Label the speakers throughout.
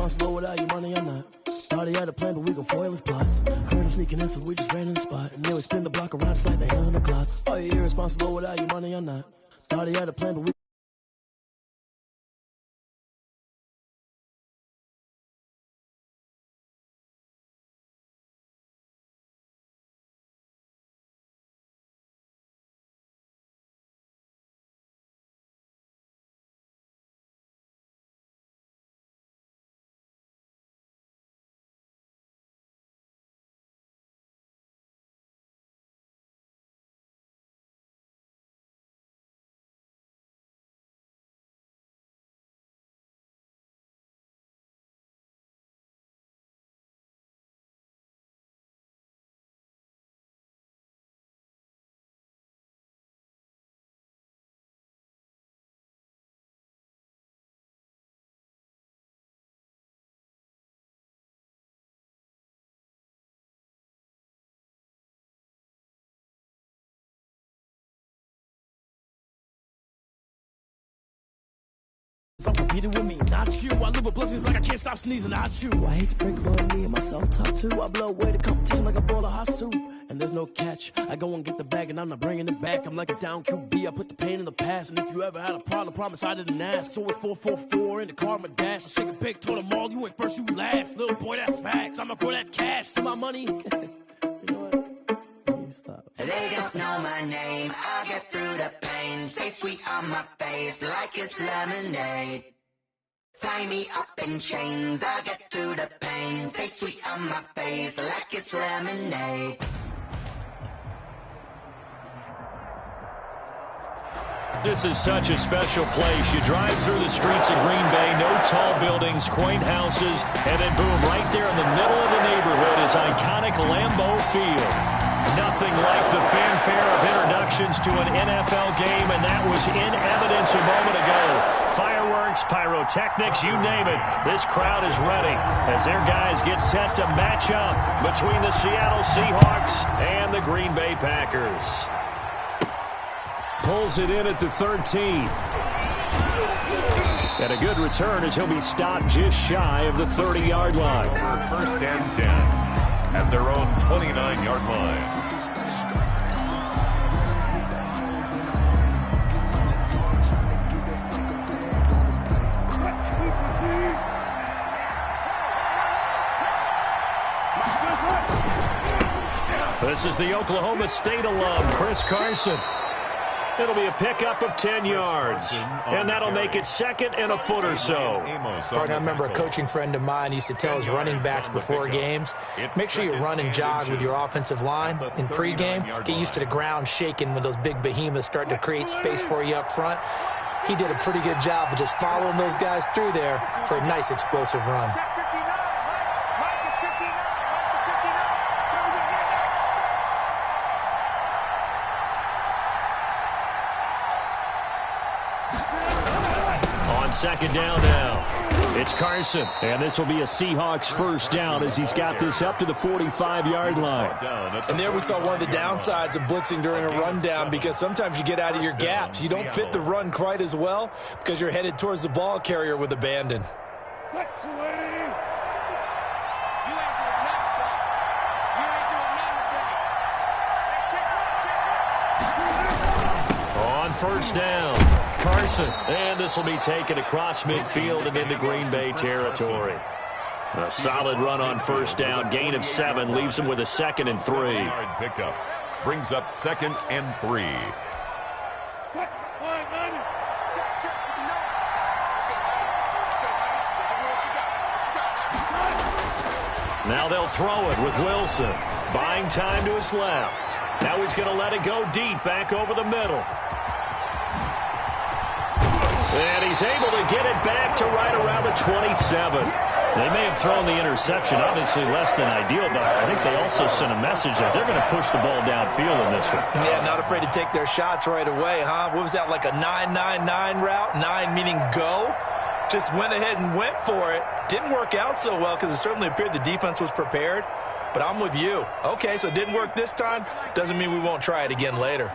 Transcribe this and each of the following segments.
Speaker 1: irresponsible without your money or not. Thought he had a plan, but we gon' foil his plot. Heard him sneaking in, so we just ran in the spot. And then we spin the block around just like the hell on the clock. Oh, you irresponsible without your money or not. Thought he had a plan, but we I'm competing with me, not you. I live with blessings like I can't stop sneezing, not you. I hate to break about me and my self-talk too. I blow away the competition like a bowl of hot soup. And there's no catch. I go and get the bag and I'm not bringing it back. I'm like a down QB, I put the pain in the past. And if you ever had a problem, promise I didn't ask. So it's 444 in the car, my dash. I shake a big, told them all, you went first, you last. Little boy, that's facts. I'ma grow that cash to my money. You know what? Stop.
Speaker 2: They don't know my name, I get through the pain. Taste sweet on my face like it's lemonade. Tie me up in chains, I get through the pain. Taste sweet on my face like it's lemonade.
Speaker 3: This is such a special place. You drive through the streets of Green Bay, no tall buildings, quaint houses, and then boom, right there in the middle of the neighborhood is iconic Lambeau Field. Nothing like the fanfare of introductions to an NFL game, and that was in evidence a moment ago. Fireworks, pyrotechnics, you name it. This crowd is ready as their guys get set to match up between the Seattle Seahawks and the Green Bay Packers. Pulls it in at the 13. And a good return as he'll be stopped just shy of the 30-yard line.
Speaker 4: First and 10 at their own 29-yard line.
Speaker 3: This is the Oklahoma State alum, Chris Carson. It'll be a pickup of 10 yards, and that'll make it second and a foot or so.
Speaker 5: Partner, I remember a coaching friend of mine used to tell his running backs before games, make sure you run and jog with your offensive line. In pregame, get used to the ground shaking when those big behemoths start to create space for you up front. He did a pretty good job of just following those guys through there for a nice explosive run.
Speaker 3: Second down now. It's Carson, and this will be a Seahawks first down as he's got this up to the 45-yard line.
Speaker 5: And there we saw one of the downsides of blitzing during a rundown, because sometimes you get out of your gaps. You don't fit the run quite as well because you're headed towards the ball carrier with abandon.
Speaker 3: On first down, Carson, and this will be taken across midfield and into Green Bay territory. A solid run on first down, gain of 7, leaves him with a 2nd and 3.
Speaker 4: Pickup brings up 2nd and 3.
Speaker 3: Now they'll throw it with Wilson, buying time to his left. Now he's going to let it go deep, back over the middle. And he's able to get it back to right around the 27. They may have thrown the interception, obviously less than ideal, but I think they also sent a message that they're going to push the ball downfield in this one.
Speaker 5: Yeah, not afraid to take their shots right away, huh? What was that, like a 9-9-9 route? 9 meaning go? Just went ahead and went for it. Didn't work out so well because it certainly appeared the defense was prepared. But I'm with you. Okay, so it didn't work this time. Doesn't mean we won't try it again later.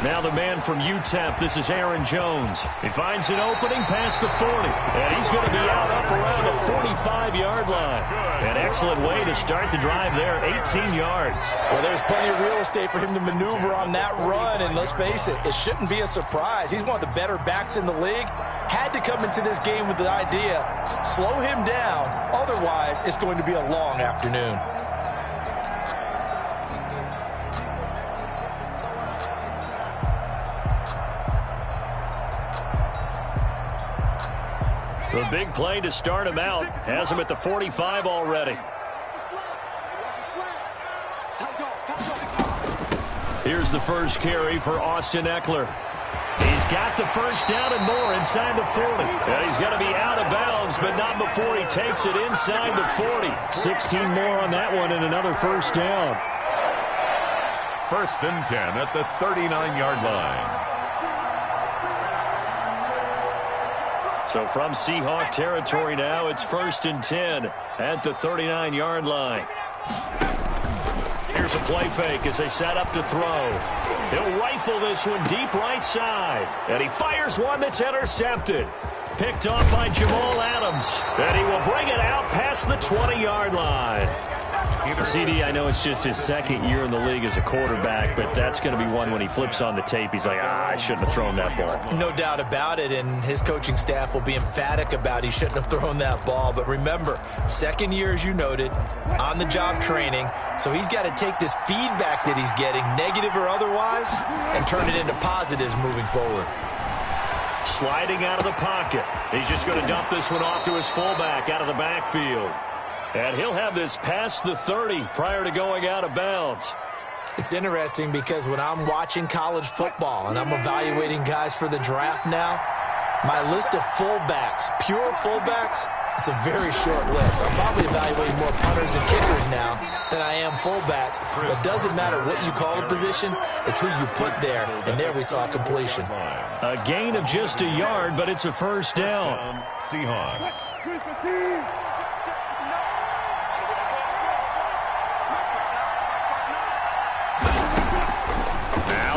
Speaker 3: Now the man from UTEP, this is Aaron Jones. He finds an opening past the 40, and he's going to be out up around the 45-yard line. An excellent way to start the drive there, 18 yards.
Speaker 5: Well, there's plenty of real estate for him to maneuver on that run, and let's face it, it shouldn't be a surprise. He's one of the better backs in the league. Had to come into this game with the idea, slow him down, otherwise it's going to be a long afternoon.
Speaker 3: The big play to start him out has him at the 45 already. Here's the first carry for Austin Eckler. He's got the first down and more inside the 40. And he's going to be out of bounds, but not before he takes it inside the 40. 16 more on that one and another first down.
Speaker 4: 1st and 10 at the 39-yard line.
Speaker 3: So from Seahawk territory now, it's 1st and 10 at the 39-yard line. Here's a play fake as they set up to throw. He'll rifle this one deep right side. And he fires one that's intercepted. Picked off by Jamal Adams. And he will bring it out past the 20-yard line. CD, I know it's just his second year in the league as a quarterback, but that's going to be one when he flips on the tape. He's like, I shouldn't have thrown that ball.
Speaker 5: No doubt about it, and his coaching staff will be emphatic about he shouldn't have thrown that ball. But remember, second year, as you noted, on-the-job training, so he's got to take this feedback that he's getting, negative or otherwise, and turn it into positives moving forward.
Speaker 3: Sliding out of the pocket. He's just going to dump this one off to his fullback out of the backfield. And he'll have this past the 30 prior to going out of bounds.
Speaker 5: It's interesting because when I'm watching college football and I'm evaluating guys for the draft now, my list of fullbacks, pure fullbacks, it's a very short list. I'm probably evaluating more punters and kickers now than I am fullbacks. But it doesn't matter what you call the position, it's who you put there. And there we saw completion.
Speaker 3: A gain of just a yard, but it's a first down.
Speaker 4: Seahawks.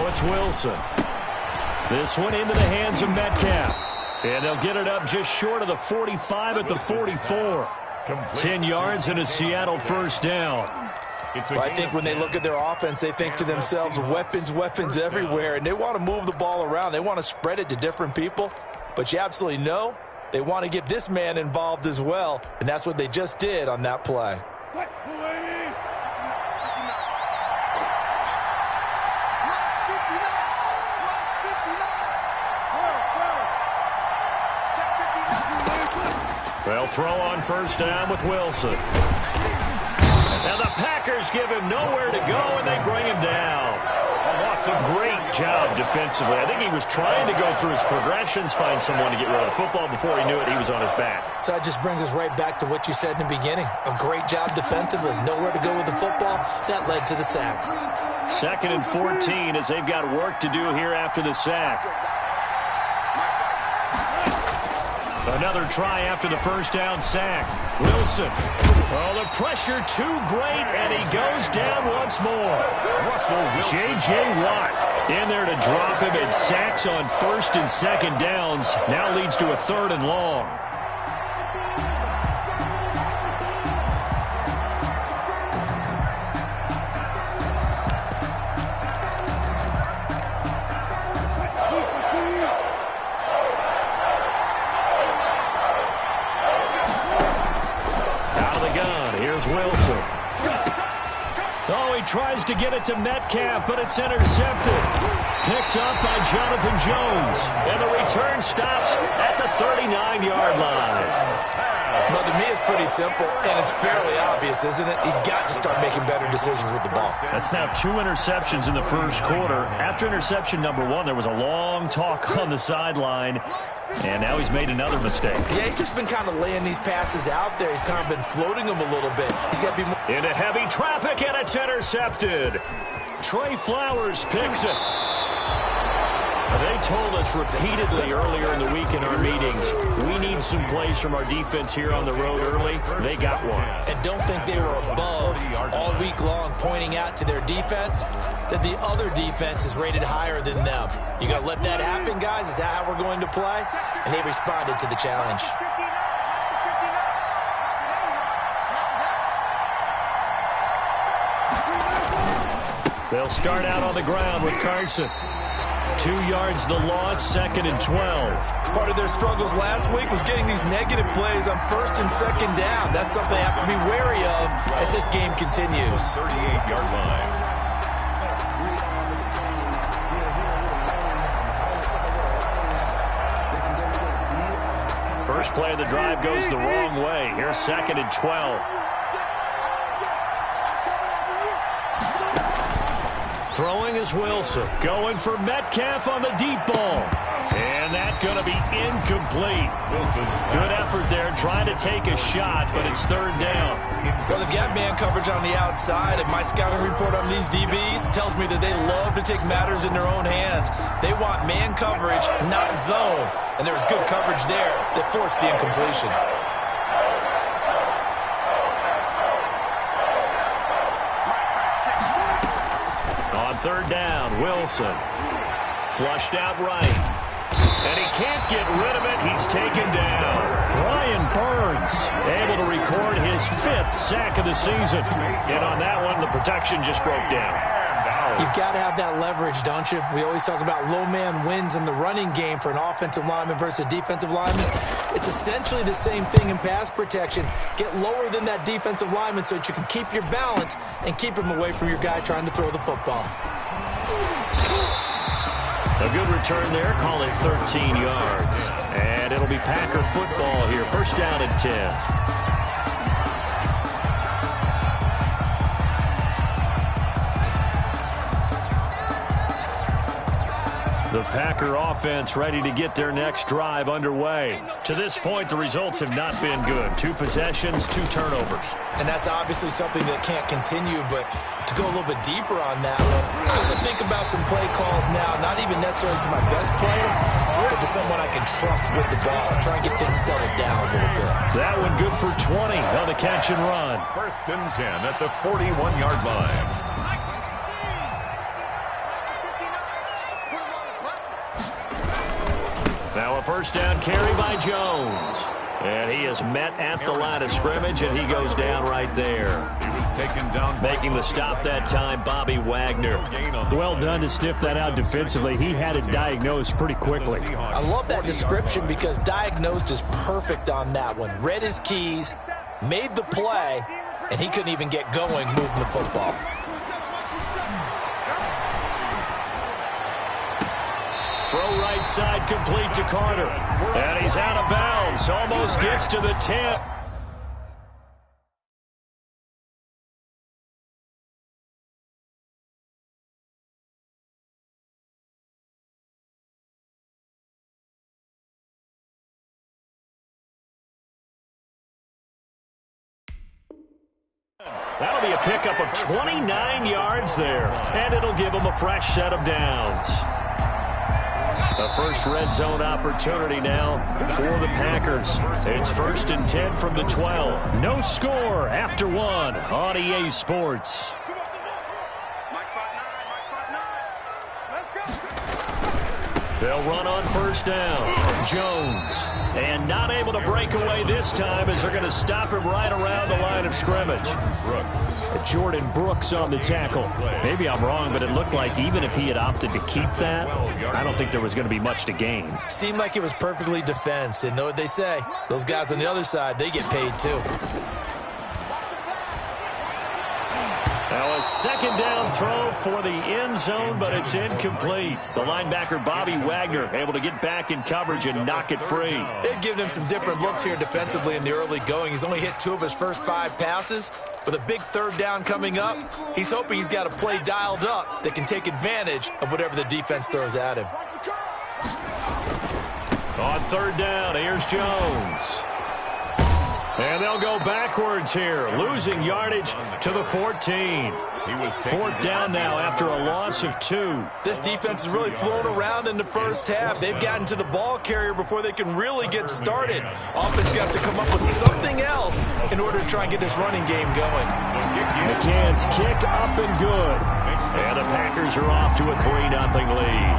Speaker 3: It's Wilson. This one into the hands of Metcalf. And they'll get it up just short of the 45 at the 44. 10 yards and a Seattle first down.
Speaker 5: Well, I think when they look at their offense, they think to themselves, weapons everywhere, and they want to move the ball around. They want to spread it to different people. But you absolutely know they want to get this man involved as well, and that's what they just did on that play.
Speaker 3: They'll throw on first down with Wilson. And the Packers give him nowhere to go, and they bring him down. A great job defensively. I think he was trying to go through his progressions, find someone to get rid of the football. Before he knew it, he was on his back.
Speaker 5: So that just brings us right back to what you said in the beginning. A great job defensively. Nowhere to go with the football. That led to the sack.
Speaker 3: 2nd and 14 as they've got work to do here after the sack. Another try after the first down sack. Wilson. Oh, the pressure too great, and he goes down once more. J.J. Watt in there to drop him, and sacks on 1st and 2nd downs. Now leads to a 3rd and long. Wilson. Oh, he tries to get it to Metcalf, but it's intercepted. Picked up by Jonathan Jones. And the return stops at the 39-yard line.
Speaker 5: Well, to me, it's pretty simple, and it's fairly obvious, isn't it? He's got to start making better decisions with the ball.
Speaker 3: That's now 2 interceptions in the first quarter. After interception number 1, there was a long talk on the sideline, and now he's made another mistake.
Speaker 5: Yeah, he's just been kind of laying these passes out there. He's kind of been floating them a little bit. He's got to be more...
Speaker 3: Into heavy traffic, and it's intercepted. Trey Flowers picks it. They told us repeatedly earlier in the week in our meetings, we need some plays from our defense here on the road early. They got one.
Speaker 5: And don't think they were above all week long, pointing out to their defense that the other defense is rated higher than them. You got to let that happen, guys. Is that how we're going to play? And they responded to the challenge.
Speaker 3: They'll start out on the ground with Carson. 2 yards the loss, 2nd and 12.
Speaker 5: Part of their struggles last week was getting these negative plays on 1st and 2nd down. That's something they have to be wary of as this game continues.
Speaker 4: 38-yard line.
Speaker 3: First play of the drive goes the wrong way. Here's 2nd and 12. Throwing is Wilson. Going for Metcalf on the deep ball. And that's going to be incomplete. Good effort there, trying to take a shot, but it's 3rd down.
Speaker 5: Well, they've got man coverage on the outside, and my scouting report on these DBs tells me that they love to take matters in their own hands. They want man coverage, not zone. And there was good coverage there that forced the incompletion.
Speaker 3: On 3rd down, Wilson. Flushed out right. And he can't get rid of it. He's taken down. Brian Burns able to record his 5th sack of the season. And on that one, the protection just broke down.
Speaker 5: You've got to have that leverage, don't you? We always talk about low man wins in the running game for an offensive lineman versus a defensive lineman. It's essentially the same thing in pass protection. Get lower than that defensive lineman so that you can keep your balance and keep him away from your guy trying to throw the football.
Speaker 3: A good return there, call it 13 yards. And it'll be Packer football here. 1st down and 10. The Packer offense ready to get their next drive underway. To this point, the results have not been good. 2 possessions, 2 turnovers.
Speaker 5: And that's obviously something that can't continue, but to go a little bit deeper on that one, I'm going to think about some play calls now, not even necessarily to my best player, but to someone I can trust with the ball. Try and get things settled down a little bit.
Speaker 3: That one good for 20 on the catch and run.
Speaker 4: 1st and 10 at the 41-yard line.
Speaker 3: Now a 1st down carry by Jones. And he is met at the line of scrimmage, and he goes down right there.
Speaker 4: He was taken down.
Speaker 3: Making the stop that time, Bobby Wagner. Well done to sniff that out defensively. He had it diagnosed pretty quickly.
Speaker 5: I love that description because diagnosed is perfect on that one. Read his keys, made the play, and he couldn't even get going moving the football.
Speaker 3: Throw right side complete to Carter. And he's out of bounds. Almost gets to the 10. That'll be a pickup of 29 yards there. And it'll give them a fresh set of downs. A first red zone opportunity now for the Packers. It's 1st and 10 from the 12. No score after 1 on EA Sports. They'll run on 1st down. Jones. And not able to break away this time as they're going to stop him right around the line of scrimmage. Jordan Brooks on the tackle. Maybe I'm wrong, but it looked like even if he had opted to keep that, I don't think there was going to be much to gain.
Speaker 5: Seemed like it was perfectly defense. And know what they say? Those guys on the other side, they get paid too.
Speaker 3: Now a 2nd down throw for the end zone, but it's incomplete. The linebacker, Bobby Wagner, able to get back in coverage and knock it free.
Speaker 5: They've given him some different looks here defensively in the early going. He's only hit 2 of his first 5 passes. With a big 3rd down coming up, he's hoping he's got a play dialed up that can take advantage of whatever the defense throws at him.
Speaker 3: On 3rd down, here's Jones. And they'll go backwards here, losing yardage to the 14. Fourth down now after a loss of 2.
Speaker 6: This defense is really flown around in the first half. They've gotten to the ball carrier before they can really get started. Offense got to come up with something else in order to try and get this running game going.
Speaker 3: McCann's kick up and good. And the Packers are off to a 3-0 lead.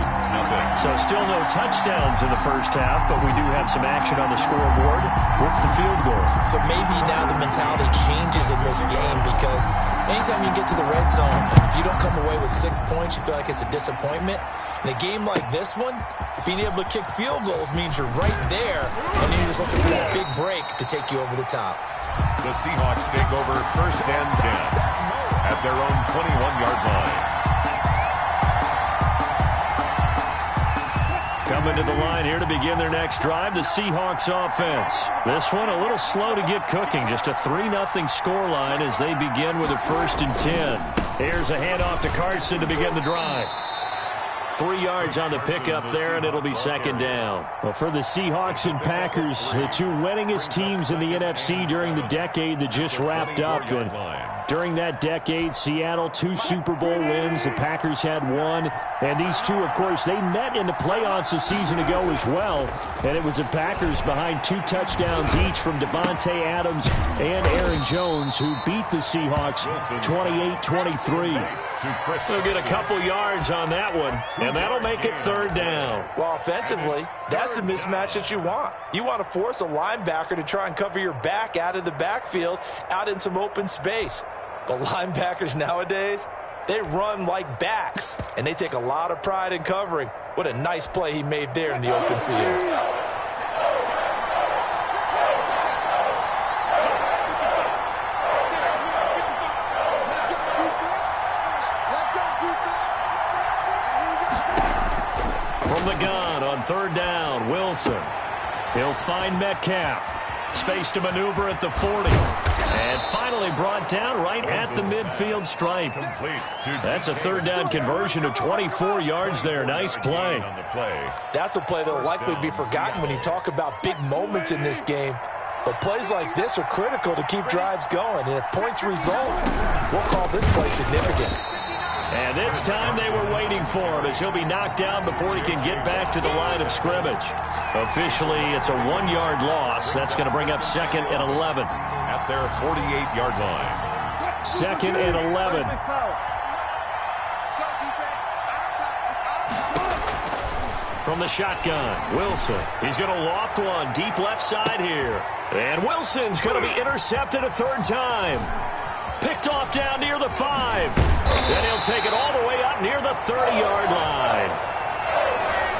Speaker 3: So still no touchdowns in the first half, but we do have some action on the scoreboard with the field goal.
Speaker 6: So maybe now the mentality changes in this game, because anytime you get to the red zone, if you don't come away with 6 points, you feel like it's a disappointment. In a game like this one, being able to kick field goals means you're right there, and you're just looking for that big break to take you over the top.
Speaker 4: The Seahawks take over 1st and 10 at their own 21-yard line.
Speaker 3: Coming to the line here to begin their next drive, the Seahawks offense. This one a little slow to get cooking. Just a 3-0 scoreline as they begin with a 1st and 10. Here's a handoff to Carson to begin the drive. 3 yards on the pickup there, and it'll be 2nd down. Well, for the Seahawks and Packers, the 2 winningest teams in the NFC during the decade that just wrapped up. And during that decade, Seattle 2 Super Bowl wins. The Packers had 1. And these 2, of course, they met in the playoffs a season ago as well. And it was the Packers behind 2 touchdowns each from Devontae Adams and Aaron Jones, who beat the Seahawks 28-23. They'll get a couple yards on that one, and that'll make it 3rd down.
Speaker 6: Well, offensively, that's the mismatch that you want. You want to force a linebacker to try and cover your back out of the backfield, out in some open space. But linebackers nowadays, they run like backs, and they take a lot of pride in covering. What a nice play he made there in the open field.
Speaker 3: From the gun on 3rd down, Wilson. He'll find Metcalf. Space to maneuver at the 40. And finally brought down right at the midfield stripe. That's a 3rd down conversion of 24 yards there. Nice play.
Speaker 6: That's a play that will likely be forgotten when you talk about big moments in this game. But plays like this are critical to keep drives going. And if points result, we'll call this play significant.
Speaker 3: And this time they were waiting for him as he'll be knocked down before he can get back to the line of scrimmage. Officially, it's a 1-yard loss. That's going to bring up 2nd and 11.
Speaker 4: At their 48-yard line.
Speaker 3: 2nd and 11. From the shotgun, Wilson. He's going to loft one deep left side here. And Wilson's going to be intercepted a 3rd time. Picked off down near the 5. Then he'll take it all the way up near the 30-yard line.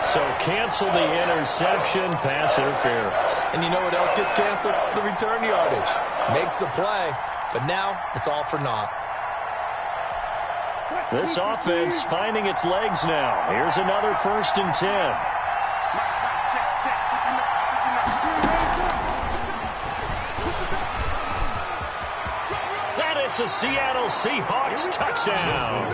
Speaker 3: So cancel the interception, pass interference.
Speaker 6: And you know what else gets canceled? The return yardage. Makes the play, but now it's all for naught.
Speaker 3: This offense finding its legs now. Here's another 1st and 10. It's a Seattle Seahawks touchdown.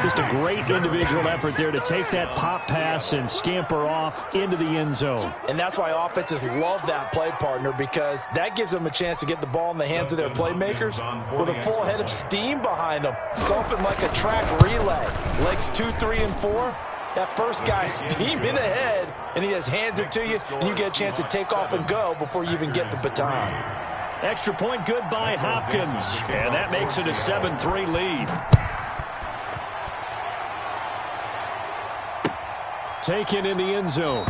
Speaker 3: Just a great individual effort there to take that pop pass and scamper off into the end zone.
Speaker 6: And that's why offenses love that play, partner, because that gives them a chance to get the ball in the hands of their playmakers with a full head of steam behind them. It's often like a track relay. Legs 2, 3, and 4. That first guy steaming ahead, and he just hands it to you, and you get a chance to take off and go before you even get the baton.
Speaker 3: Extra point good by Hopkins, and that makes it a 7-3 lead. Taken in the end zone.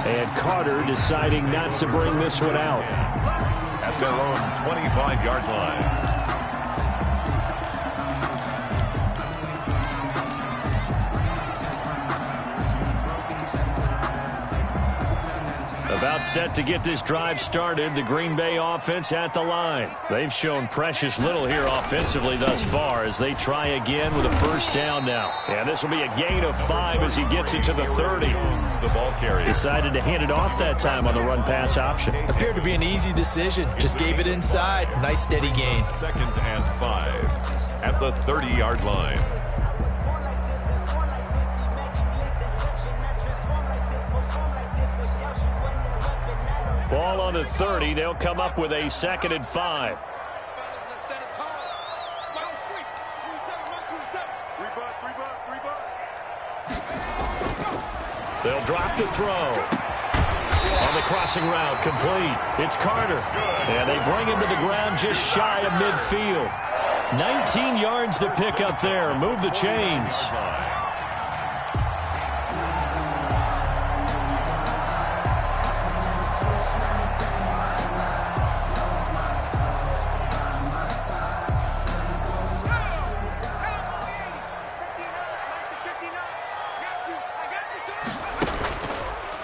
Speaker 3: And Carter deciding not to bring this one out.
Speaker 4: At their own 25-yard line.
Speaker 3: About set to get this drive started, the Green Bay offense at the line. They've shown precious little here offensively thus far as they try again with a 1st down now. And this will be a gain of 5 as he gets it to the 30.
Speaker 4: The ball carrier
Speaker 3: decided to hand it off that time on the run-pass option.
Speaker 6: Appeared to be an easy decision. Just gave it inside. Nice steady gain.
Speaker 4: 2nd and 5 at the 30-yard line.
Speaker 3: Ball on the 30. They'll come up with a 2nd and 5. They'll drop the throw. On the crossing route, complete. It's Carter. And they bring him to the ground just shy of midfield. 19 yards to pick up there. Move the chains.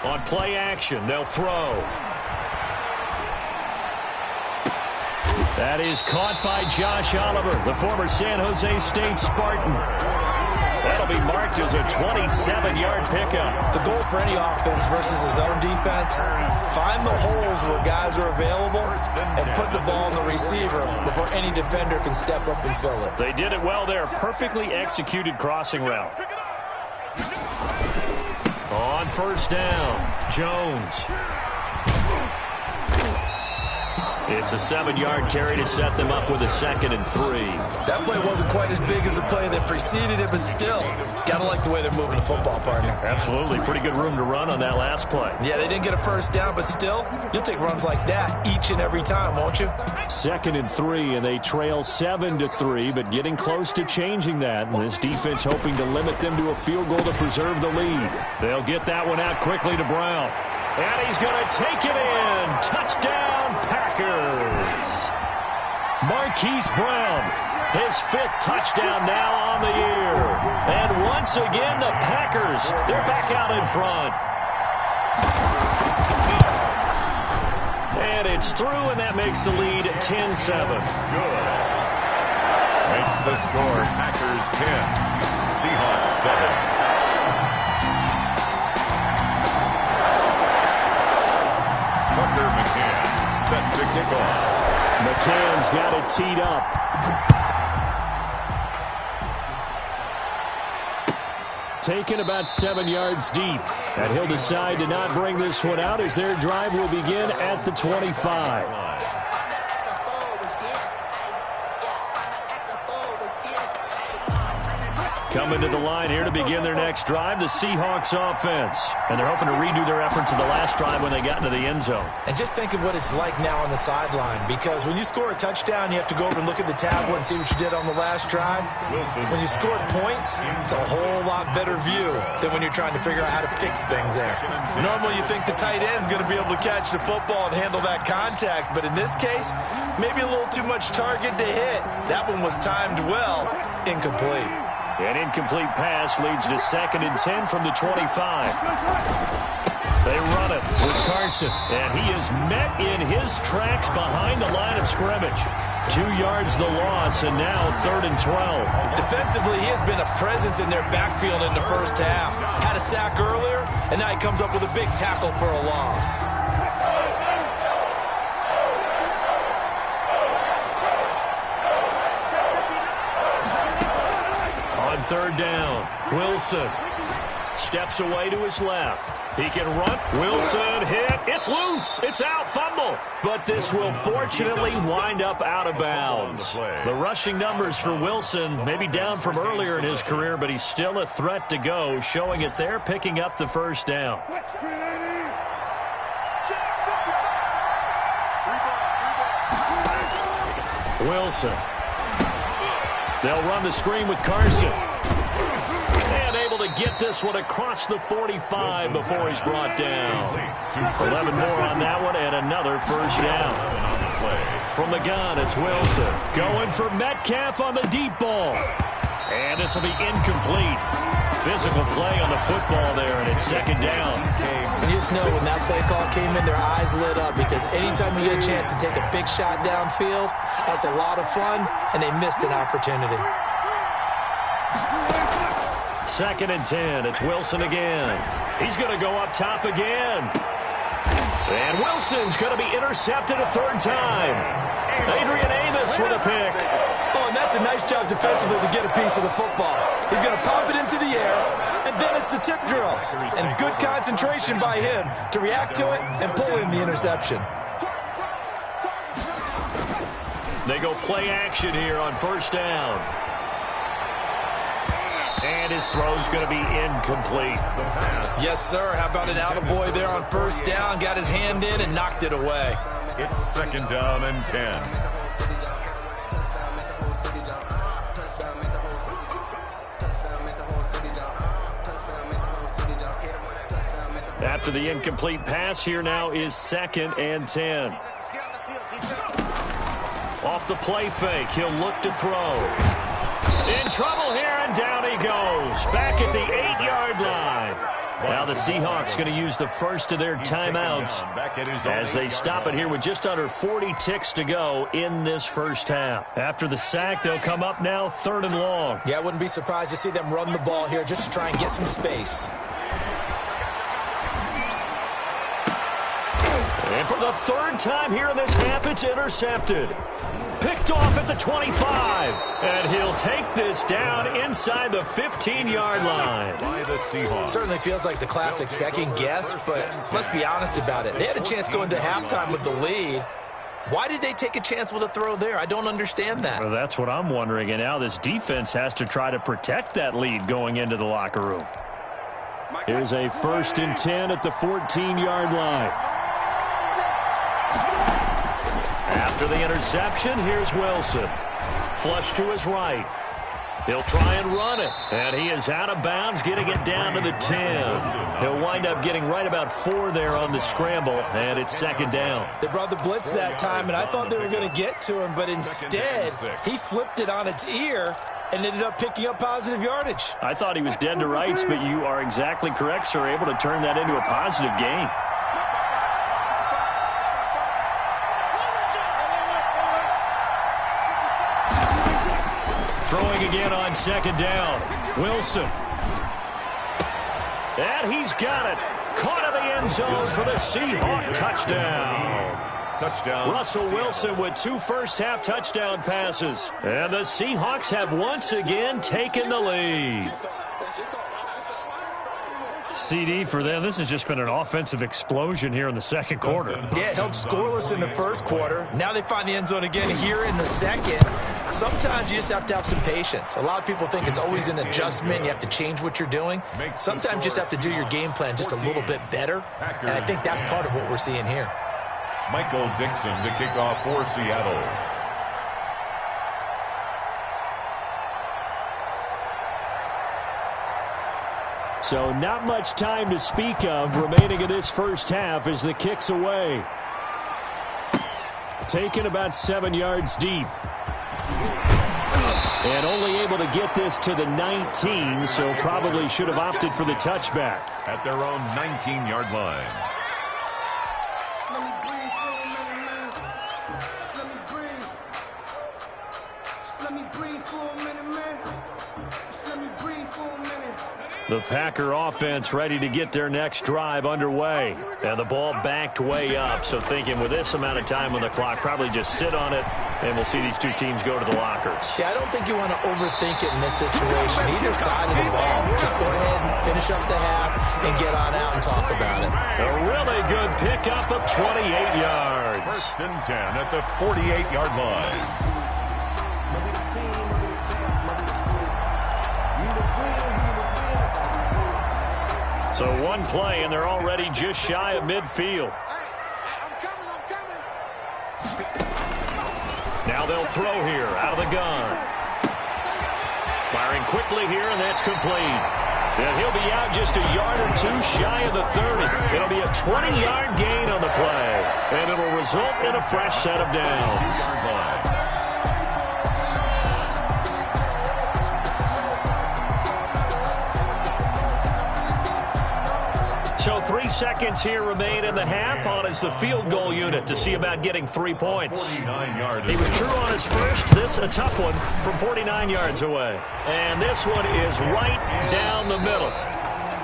Speaker 3: On play action, they'll throw. That is caught by Josh Oliver, the former San Jose State Spartan. That'll be marked as a 27-yard pickup.
Speaker 5: The goal for any offense versus his own defense, find the holes where guys are available and put the ball in the receiver before any defender can step up and fill it.
Speaker 3: They did it well there. Perfectly executed crossing route. On 1st down, Jones. It's a 7-yard carry to set them up with a 2nd and 3.
Speaker 6: That play wasn't quite as big as the play that preceded it, but still, gotta like the way they're moving the football, partner.
Speaker 3: Absolutely. Pretty good room to run on that last play.
Speaker 6: Yeah, they didn't get a 1st down, but still, you'll take runs like that each and every time, won't you?
Speaker 3: 2nd and 3, and they trail 7-3, but getting close to changing that. And this defense hoping to limit them to a field goal to preserve the lead. They'll get that one out quickly to Brown. And he's going to take it in. Touchdown, Packers. Marquise Brown, his 5th touchdown now on the year. And once again, the Packers, they're back out in front. And it's through, and that makes the lead 10-7.
Speaker 4: Good. Makes the score Packers 10, Seahawks 7. Tucker McCann set to kick off.
Speaker 3: McCann's got it teed up. Taken about 7 yards deep. And he'll decide to not bring this one out as their drive will begin at the 25. Coming to the line here to begin their next drive, the Seahawks offense. And they're hoping to redo their efforts in the last drive when they got into the end zone.
Speaker 5: And just think of what it's like now on the sideline, because when you score a touchdown, you have to go over and look at the tablet and see what you did on the last drive. When you scored points, it's a whole lot better view than when you're trying to figure out how to fix things there.
Speaker 6: Normally, you think the tight end's going to be able to catch the football and handle that contact, but in this case, maybe a little too much target to hit. That one was timed well, incomplete.
Speaker 3: An incomplete pass leads to 2nd and 10 from the 25. They run it with Carson, and he is met in his tracks behind the line of scrimmage. 2 yards the loss, and now 3rd and 12.
Speaker 6: Defensively, he has been a presence in their backfield in the first half. Had a sack earlier, and now he comes up with a big tackle for a loss.
Speaker 3: On 3rd down, Wilson steps away to his left. He can run. Wilson hit. It's loose. It's out. Fumble. But this will fortunately wind up out of bounds. The rushing numbers for Wilson maybe down from earlier in his career, but he's still a threat to go, showing it there, picking up the 1st down. Wilson. They'll run the screen with Carson. And able to get this one across the 45 before he's brought down. 11 more on that one and another 1st down. From the gun, it's Wilson. Going for Metcalf on the deep ball. And this will be incomplete. Physical play on the football there, and it's 2nd down.
Speaker 5: And you just know when that play call came in, their eyes lit up, because anytime you get a chance to take a big shot downfield, that's a lot of fun, and they missed an opportunity.
Speaker 3: 2nd and 10. It's Wilson again. He's going to go up top again. And Wilson's going to be intercepted a 3rd time. Adrian Amos with a pick.
Speaker 6: Oh, and that's a nice job defensively to get a piece of the football. He's going to pop it into the air, And then it's the tip drill. And good concentration by him to react to it and pull in the interception.
Speaker 3: They go play action here on first down. And his throw's going to be incomplete.
Speaker 6: Yes, sir. How about an attaboy there on first down? Got his hand in and knocked it away.
Speaker 4: It's second down and 10.
Speaker 3: After the incomplete pass, here now is second and 10. Off the play fake, he'll look to throw. In trouble here, and down he goes. Back at the 8-yard line. Now the Seahawks going to use the first of their timeouts as they stop it here with just under 40 ticks to go in this first half. After the sack, they'll come up now 3rd and long.
Speaker 5: Yeah, I wouldn't be surprised to see them run the ball here just to try and get some space.
Speaker 3: And for the 3rd time here in this half, it's intercepted. Picked off at the 25. And he'll take this down inside the 15-yard line.
Speaker 4: By the Seahawks.
Speaker 5: Certainly feels like the classic second guess, but let's be honest about it. They had a chance going to halftime with the lead. Why did they take a chance with a throw there? I don't understand that.
Speaker 3: Well, that's what I'm wondering. And now this defense has to try to protect that lead going into the locker room. Here's a 1st and 10 at the 14-yard line. After the interception, here's Wilson. Flush to his right. He'll try and run it. And he is out of bounds, getting it down to the 10. He'll wind up getting right about 4 there on the scramble, and it's second down.
Speaker 5: They brought the blitz that time, and I thought they were going to get to him, but instead, he flipped it on its ear and ended up picking up positive yardage.
Speaker 3: I thought he was dead to rights, but you are exactly correct, sir, able to turn that into a positive gain. Throwing again on second down. Wilson. And he's got it. Caught in the end zone for the Seahawk touchdown. Russell Wilson with 2 first-half touchdown passes. And the Seahawks have once again taken the lead. CD for them. This has just been an offensive explosion here in the second quarter.
Speaker 5: Yeah, held scoreless in the first quarter. Now they find the end zone again here in the second. Sometimes you just have to have some patience. A lot of people think it's always an adjustment. You have to change what you're doing. Sometimes you just have to do your game plan just a little bit better. And I think that's part of what we're seeing here.
Speaker 4: Michael Dixon to kick off for Seattle.
Speaker 3: So not much time to speak of remaining in this first half as the kick's away. Taken about 7 yards deep. And only able to get this to the 19, so probably should have opted for the touchback.
Speaker 4: At their own 19-yard line.
Speaker 3: The Packer offense ready to get their next drive underway. And the ball backed way up, so thinking with this amount of time on the clock, probably just sit on it, and we'll see these two teams go to the lockers.
Speaker 5: Yeah, I don't think you want to overthink it in this situation. Either side of the ball, just go ahead and finish up the half and get on out and talk about it.
Speaker 3: A really good pickup of 28 yards.
Speaker 4: 1st and 10 at the 48-yard line.
Speaker 3: So one play, and they're already just shy of midfield. Now they'll throw here out of the gun. Firing quickly here, and that's complete. And he'll be out just a yard or 2 shy of the 30. It'll be a 20-yard gain on the play, and it'll result in a fresh set of downs. So 3 seconds here remain in the half on as the field goal unit to see about getting 3 points. He was true on his first. This a tough one from 49 yards away. And this one is right down the middle.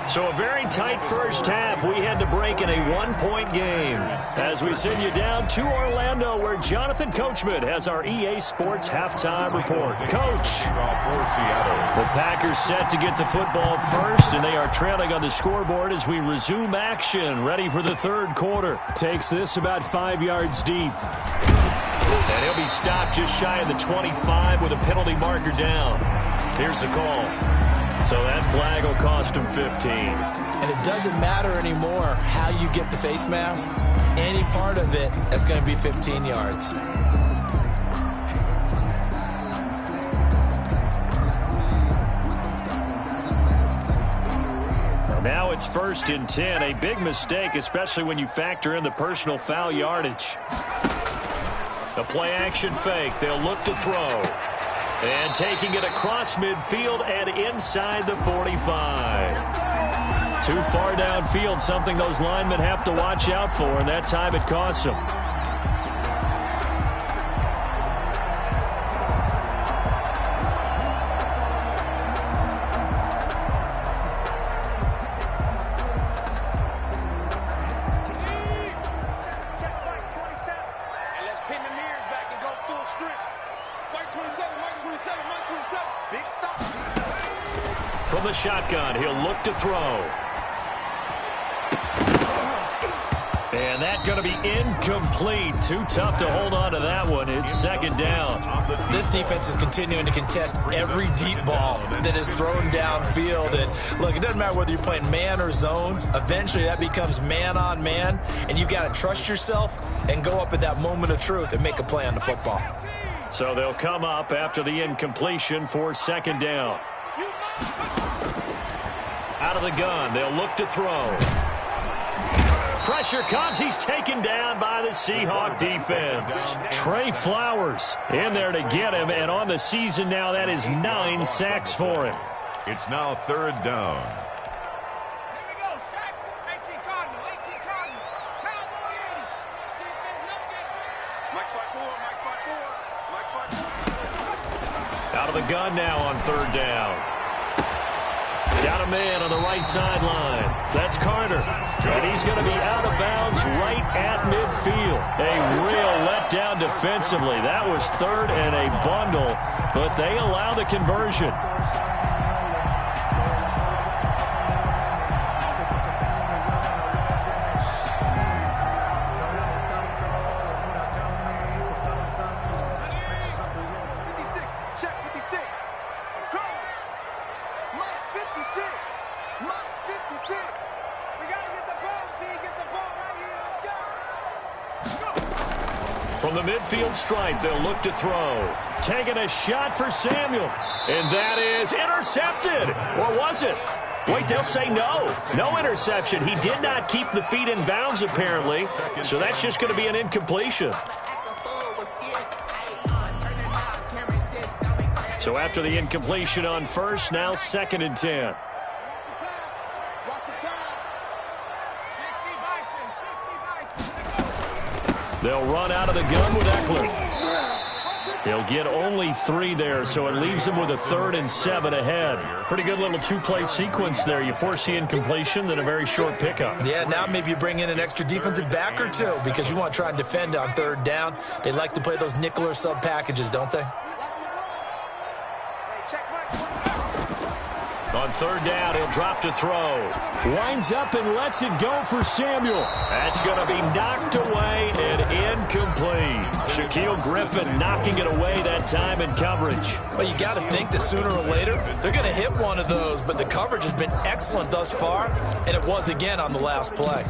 Speaker 3: So a very tight first half. We had to break in a 1-point game. As we send you down to Orlando, where Jonathan Coachman has our EA Sports halftime report. Coach.
Speaker 4: For Seattle.
Speaker 3: The Packers set to get the football first, and they are trailing on the scoreboard as we resume action, ready for the third quarter. Takes this about 5 yards deep. And he'll be stopped just shy of the 25 with a penalty marker down. Here's the call. So that flag will cost him 15.
Speaker 5: And it doesn't matter anymore how you get the face mask. Any part of it, that's going to be 15 yards.
Speaker 3: Now it's 1st and 10. A big mistake, especially when you factor in the personal foul yardage. The play action fake. They'll look to throw. And taking it across midfield and inside the 45. Too far downfield, something those linemen have to watch out for, and that time it costs them. From the shotgun, he'll look to throw. And that's going to be incomplete. Too tough to hold on to that one. It's 2nd down.
Speaker 5: This defense is continuing to contest every deep ball that is thrown downfield. And look, it doesn't matter whether you're playing man or zone. Eventually that becomes man on man. And you've got to trust yourself and go up at that moment of truth and make a play on the football.
Speaker 3: So they'll come up after the incompletion for 2nd down. Out of the gun, they'll look to throw. Pressure comes. He's taken down by the Seahawk defense. Trey Flowers in there to get him, and on the season now, that is 9 sacks for him.
Speaker 4: It's now 3rd down.
Speaker 3: Out of the gun now on 3rd down. Got a man on the right sideline. That's Carter. And he's going to be out of bounds right at midfield. A real letdown defensively. That was 3rd and a bundle, but they allow the conversion. From the midfield stripe, they'll look to throw. Taking a shot for Samuel. And that is intercepted. Or was it? Wait, they'll say no. No interception. He did not keep the feet in bounds, apparently. So that's just going to be an incompletion. So after the incompletion on 1st, now 2nd and 10. They'll run out of the gun with Eckler. He'll get only 3 there, so it leaves him with a 3rd and 7 ahead. Pretty good little 2-play sequence there. You force the incompletion, then a very short pickup.
Speaker 5: Yeah, now maybe you bring in an extra defensive back or two because you want to try and defend on 3rd down. They like to play those nickel or sub packages, don't they?
Speaker 3: On 3rd down, he'll drop to throw. Winds up and lets it go for Samuel. That's going to be knocked away and incomplete. Shaquille Griffin knocking it away that time in coverage.
Speaker 5: Well, you got to think that sooner or later they're going to hit one of those, but the coverage has been excellent thus far, and it was again on the last play.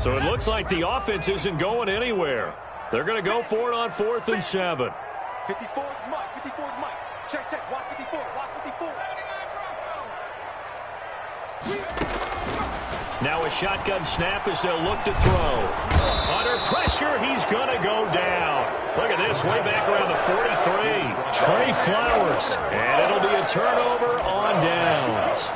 Speaker 3: So it looks like the offense isn't going anywhere. They're going to go for it on 4th and 7.
Speaker 7: 54 is Mike. 54 is Mike. Check, check. Watch 54. Watch 54.
Speaker 3: Now a shotgun snap as they'll look to throw. Under pressure, he's going to go down. Look at this, way back around the 43. Trey Flowers. And it'll be a turnover on downs.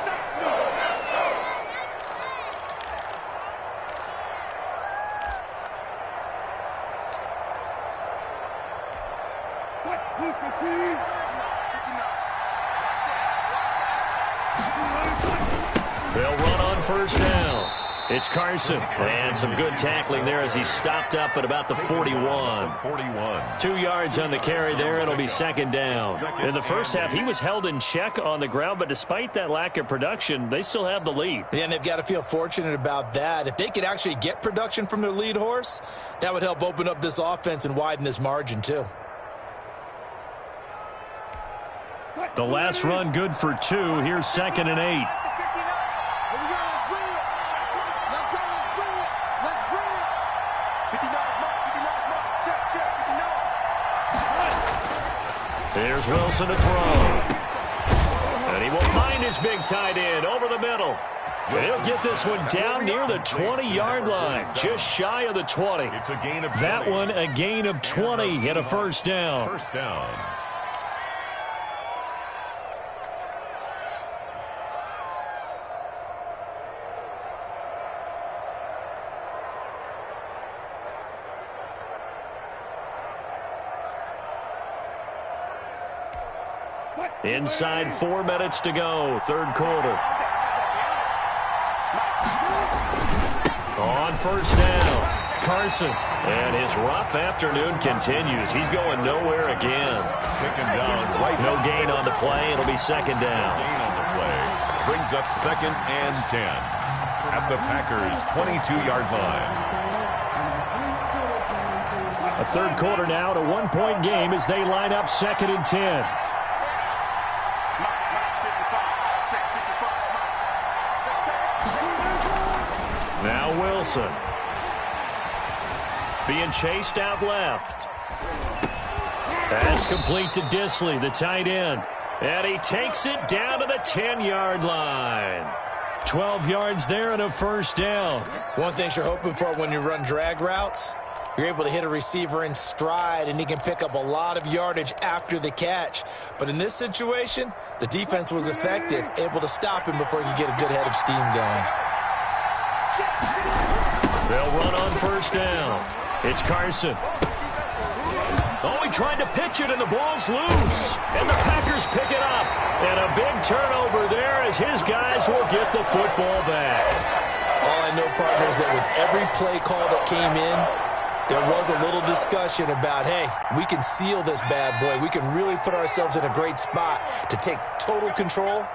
Speaker 3: They'll run on first down. It's Carson. And some good tackling there as he stopped up at about the 41. 2 yards on the carry there. It'll be second down. In the first half, he was held in check on the ground, but despite that lack of production, they still have the lead.
Speaker 5: Yeah, and they've got to feel fortunate about that. If they could actually get production from their lead horse, that would help open up this offense and widen this margin too.
Speaker 3: The last run good for 2. Here's 2nd and 8. Here's Wilson to throw. And he will find his big tight end over the middle. He'll get this one down near the 20-yard line, just shy of the 20. That one a gain of 20 and a first down.
Speaker 4: First down.
Speaker 3: Inside 4 minutes to go, third quarter. On first down, Carson. And his rough afternoon continues. He's going nowhere again.
Speaker 4: Taken down right.
Speaker 3: No gain on the play. It'll be second down.
Speaker 4: Gain on the play. Brings up 2nd and 10 at the Packers' 22-yard line.
Speaker 3: A third quarter now, to 1-point game as they line up 2nd and 10. Now Wilson. Being chased out left. That's complete to Disley, the tight end. And he takes it down to the 10-yard line. 12 yards there and a first down.
Speaker 5: One thing you're hoping for when you run drag routes, you're able to hit a receiver in stride, and he can pick up a lot of yardage after the catch. But in this situation, the defense was effective, able to stop him before he could get a good head of steam going.
Speaker 3: They'll run on first down. It's Carson. Oh, he tried to pitch it, and the ball's loose. And the Packers pick it up. And a big turnover there as his guys will get the football back.
Speaker 5: All I know, partner, is that with every play call that came in, there was a little discussion about, hey, we can seal this bad boy. We can really put ourselves in a great spot to take total control.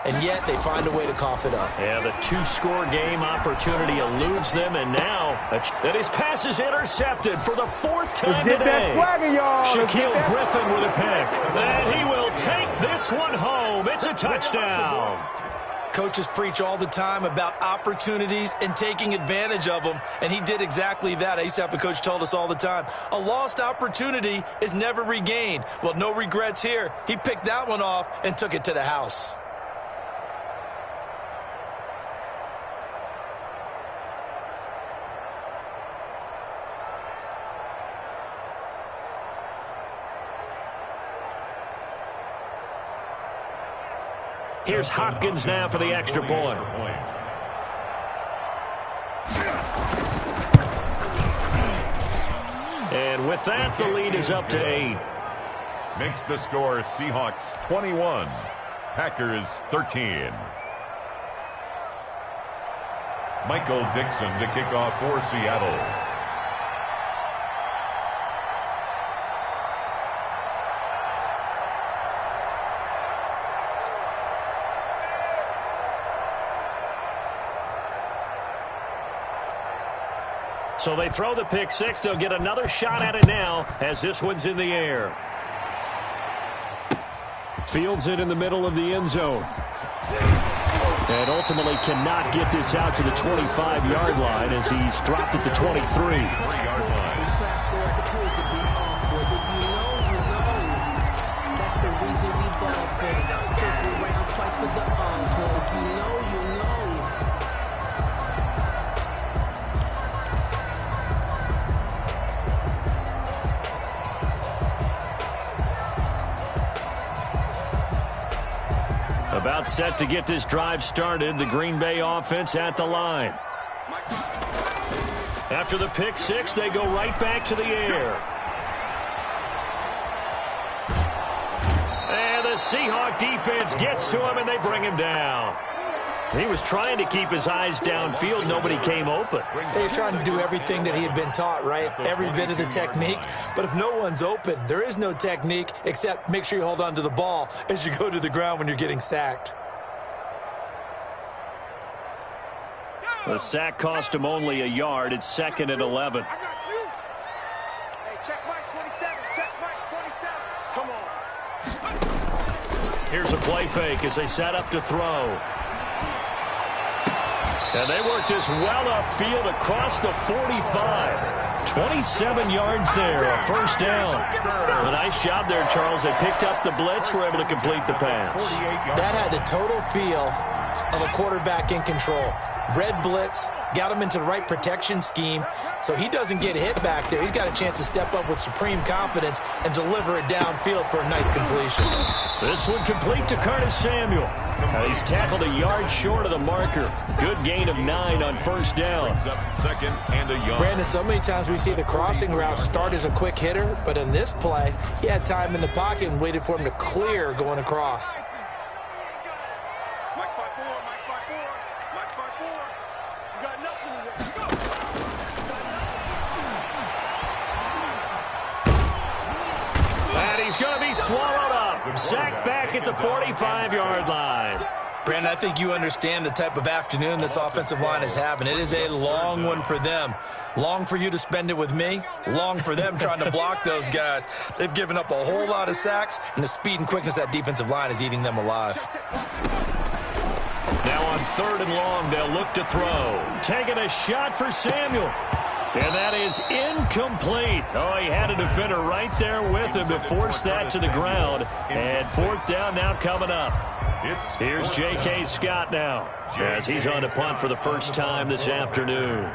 Speaker 5: And yet they find a way to cough it up.
Speaker 3: Yeah, the 2-score game opportunity eludes them, and now that his pass is intercepted for the 4th time
Speaker 7: Let's get
Speaker 3: today.
Speaker 7: that swagger, y'all.
Speaker 3: Shaquille Griffin with a pick. And he will take this one home. It's a touchdown.
Speaker 5: Coaches preach all the time about opportunities and taking advantage of them, and he did exactly that. I used to have a coach told us all the time, a lost opportunity is never regained. Well, no regrets here. He picked that one off and took it to the house.
Speaker 3: Here's Hopkins now for the extra point. And with that, the lead is up to 8.
Speaker 4: Makes the score Seahawks 21, Packers 13. Michael Dixon to kick off for Seattle.
Speaker 3: So they throw the pick six. They'll get another shot at it now as this one's in the air. Fields it in the middle of the end zone. And ultimately cannot get this out to the 25-yard line as he's dropped it to 23.
Speaker 4: 3-yard line.
Speaker 3: About set to get this drive started. The Green Bay offense at the line. After the pick six, they go right back to the air. And the Seahawk defense gets to him, and they bring him down. He was trying to keep his eyes downfield. Nobody came open.
Speaker 5: He's trying to do everything that he had been taught, right? Every bit of the technique. But if no one's open, there is no technique except make sure you hold on to the ball as you go to the ground when you're getting sacked.
Speaker 3: The sack cost him only a yard. It's 2nd and 11.
Speaker 7: I got you. Hey, check Mike 27. Check Mike 27. Come on.
Speaker 3: Here's a play fake as they set up to throw. And they work this well upfield across the 45. 27 yards there, a first down. A nice job there, Charles. They picked up the blitz, were able to complete the pass.
Speaker 5: That had the total feel of a quarterback in control. Red blitz, got him into the right protection scheme, so he doesn't get hit back there. He's got a chance to step up with supreme confidence and deliver it downfield for a nice completion.
Speaker 3: This one complete to Curtis Samuel. He's tackled a yard short of the marker. Good gain of 9 on first down.
Speaker 4: Up 2nd and a yard.
Speaker 5: Brandon, so many times we see the crossing route start as a quick hitter, but in this play, he had time in the pocket and waited for him to clear going across.
Speaker 7: Mike 5-4. Mike 5-4. Mike 5-4. You got nothing to do. Go.
Speaker 3: And he's going to be swallowed up. Sacked back at the 45-yard line.
Speaker 5: Brandon, I think you understand the type of afternoon this offensive line is having. It is a long one for them. Long for you to spend it with me. Long for them trying to block those guys. They've given up a whole lot of sacks, and the speed and quickness of that defensive line is eating them alive.
Speaker 3: Now on 3rd and long, they'll look to throw. Taking a shot for Samuel. And that is incomplete. Oh, he had a defender right there with him to force that to the ground. And 4th down now coming up. Here's J.K. Scott now as he's on to punt for the first time this afternoon.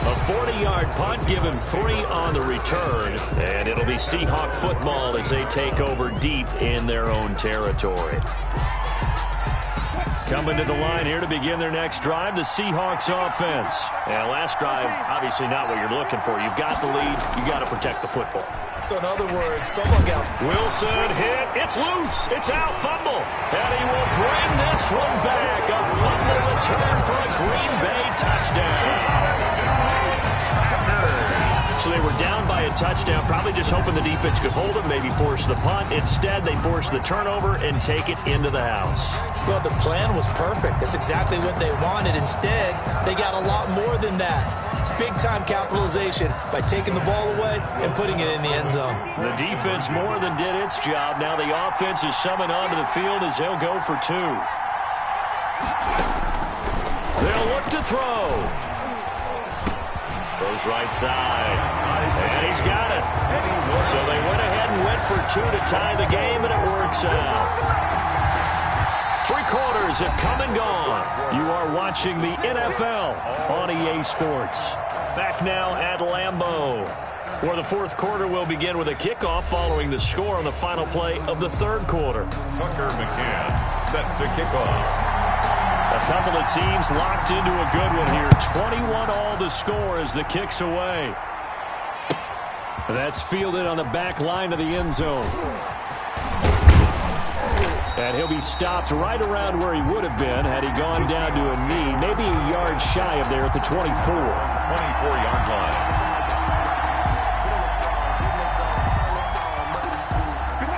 Speaker 3: A 40-yard punt, give him 3 on the return, and it'll be Seahawk football as they take over deep in their own territory. Coming to the line here to begin their next drive, the Seahawks offense. And last drive, obviously not what you're looking for. You've got the lead. You've got to protect the football.
Speaker 5: So in other words, someone got
Speaker 3: Wilson hit. It's loose. It's out. Fumble. And he will bring this one back. A fumble return for a Green Bay touchdown. So they were down by a touchdown, probably just hoping the defense could hold them, maybe force the punt. Instead, they force the turnover and take it into the house.
Speaker 5: Well, the plan was perfect. That's exactly what they wanted. Instead, they got a lot more than that. Big-time capitalization by taking the ball away and putting it in the end zone.
Speaker 3: The defense more than did its job. Now the offense is summoned onto the field as they'll go for 2. They'll look to throw. Goes right side. And he's got it. So they went ahead and went for 2 to tie the game, and it works out. 3 quarters have come and gone. You are watching the NFL on EA Sports. Back now at Lambeau, where the 4th quarter will begin with a kickoff following the score on the final play of the 3rd quarter.
Speaker 4: Tucker McCann set to kick off.
Speaker 3: A couple of teams locked into a good one here. 21-all the score as the kick's away. That's fielded on the back line of the end zone. And he'll be stopped right around where he would have been had he gone down to a knee, maybe a yard shy of there at the 24.
Speaker 4: 24-yard line.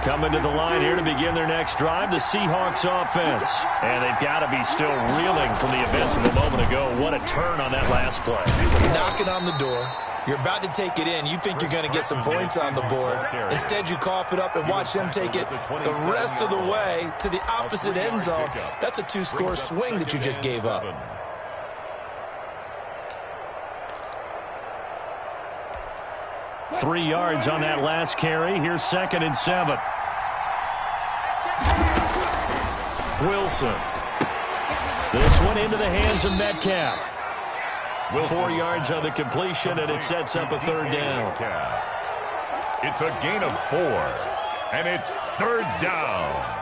Speaker 3: Coming to the line here to begin their next drive, the Seahawks offense. And they've got to be still reeling from the events of a moment ago. What a turn on that last play.
Speaker 5: Knocking on the door. You're about to take it in. You think you're going to get some points on the board. Instead, you cough it up and watch them take it the rest of the way to the opposite end zone. That's a 2-score swing that you just gave up.
Speaker 3: Three yards on that last carry. Here's 2nd and 7. Wilson. This one into the hands of Metcalf. 4 yards on the completion, and it sets up a 3rd down.
Speaker 4: It's a gain of 4, and it's 3rd down.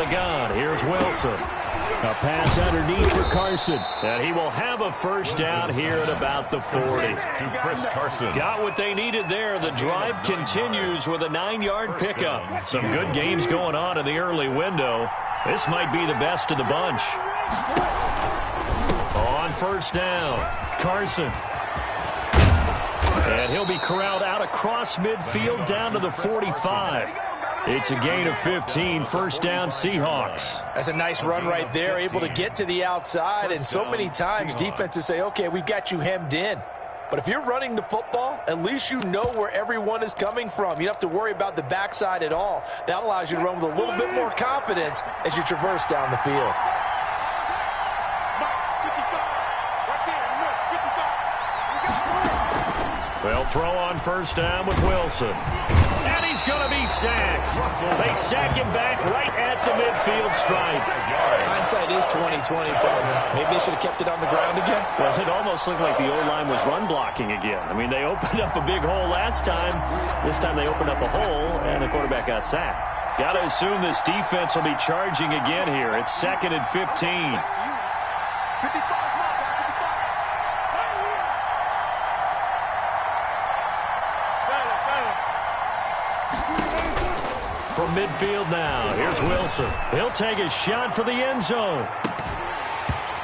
Speaker 3: they got. Here's Wilson. A pass underneath for Carson. And he will have a first down here at about the 40.
Speaker 4: To Chris Carson.
Speaker 3: Got what they needed there. The drive continues with a 9-yard pickup. Some good games going on in the early window. This might be the best of the bunch. On first down, Carson. And he'll be corralled out across midfield down to the 45. It's a gain of 15, first down Seahawks.
Speaker 6: That's a nice run right there, able to get to the outside. And so many times defenses say, okay, we've got you hemmed in. But if you're running the football, at least you know where everyone is coming from. You don't have to worry about the backside at all. That allows you to run with a little bit more confidence as you traverse down the field.
Speaker 3: They'll throw on first down with Wilson. And he's going to be sacked. They sack him back right at the midfield stripe.
Speaker 6: Hindsight is 20/20, partner. Maybe they should have kept it on the ground again.
Speaker 3: Well, it almost looked like the O-line was run blocking again. I mean, they opened up a big hole last time. This time they opened up a hole, and the quarterback got sacked. Got to assume this defense will be charging again here. It's 2nd and 15. From midfield now, here's Wilson. He'll take a shot for the end zone.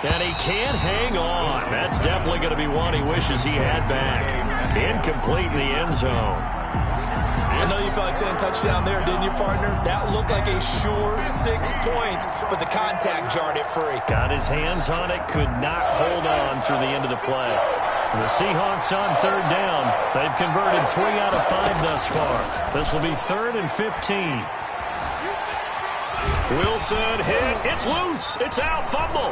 Speaker 3: And he can't hang on. That's definitely going to be one he wishes he had back. Incomplete in the end zone.
Speaker 6: I know you felt like saying touchdown there, didn't you, partner? That looked like a sure 6 points, but the contact jarred it free.
Speaker 3: Got his hands on it, could not hold on through the end of the play. The Seahawks on third down. They've converted 3 out of 5 thus far. This will be 3rd and 15. Wilson hit. It's loose. It's out. Fumble.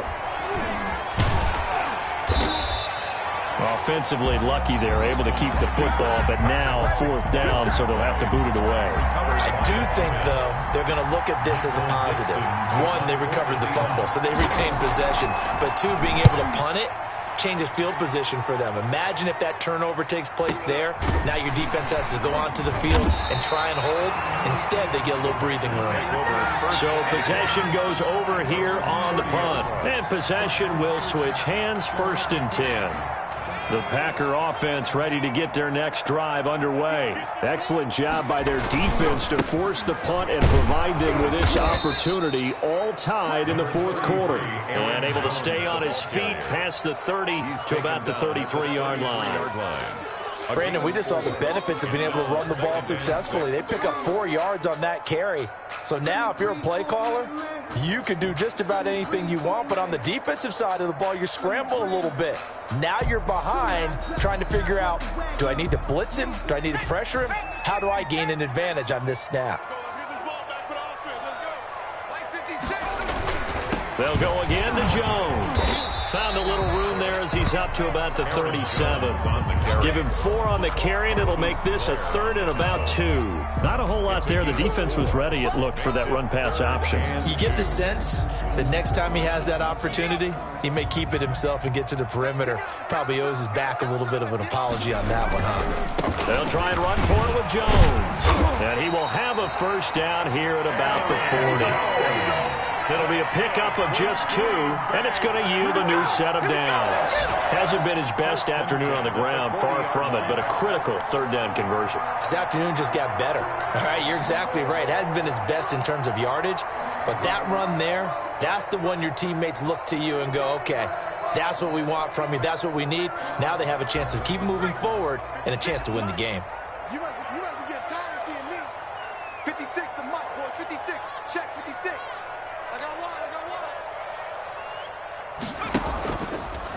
Speaker 3: Offensively lucky they're able to keep the football, but now 4th down, so they'll have to boot it away.
Speaker 6: I do think, though, they're going to look at this as a positive. 1, they recovered the fumble, so they retained possession. But 2, being able to punt it changes field position for them. Imagine if that turnover takes place there. Now your defense has to go onto the field and try and hold. Instead, they get a little breathing room.
Speaker 3: So possession goes over here on the punt. And possession will switch hands, 1st and 10. The Packer offense ready to get their next drive underway. Excellent job by their defense to force the punt and provide them with this opportunity, all tied in the 4th quarter. And able to stay on his feet past the 30 to about the 33-yard line.
Speaker 6: Brandon, we just saw the benefits of being able to run the ball successfully. They pick up 4 yards on that carry. So now if you're a play caller, you can do just about anything you want. But on the defensive side of the ball, you're scrambling a little bit. Now you're behind trying to figure out, do I need to blitz him? Do I need to pressure him? How do I gain an advantage on this snap?
Speaker 3: They'll go again to Jones. Found a little room there as he's up to about the 37. Give him 4 on the carry, and it'll make this a 3rd and about 2. Not a whole lot there. The defense was ready, it looked, for that run-pass option.
Speaker 6: You get the sense that next time he has that opportunity, he may keep it himself and get to the perimeter. Probably owes his back a little bit of an apology on that one, huh?
Speaker 3: They'll try and run for it with Jones. And he will have a first down here at about the 40. It'll be a pickup of just 2, and it's going to yield a new set of downs. Hasn't been his best afternoon on the ground, far from it, but a critical 3rd down conversion.
Speaker 6: His afternoon just got better. All right, you're exactly right. It hasn't been his best in terms of yardage, but that run there, that's the one your teammates look to you and go, okay, that's what we want from you. That's what we need. Now they have a chance to keep moving forward and a chance to win the game.
Speaker 7: You must be getting tired of seeing me. 56 the mark, boys. 56. Check 56. I got one.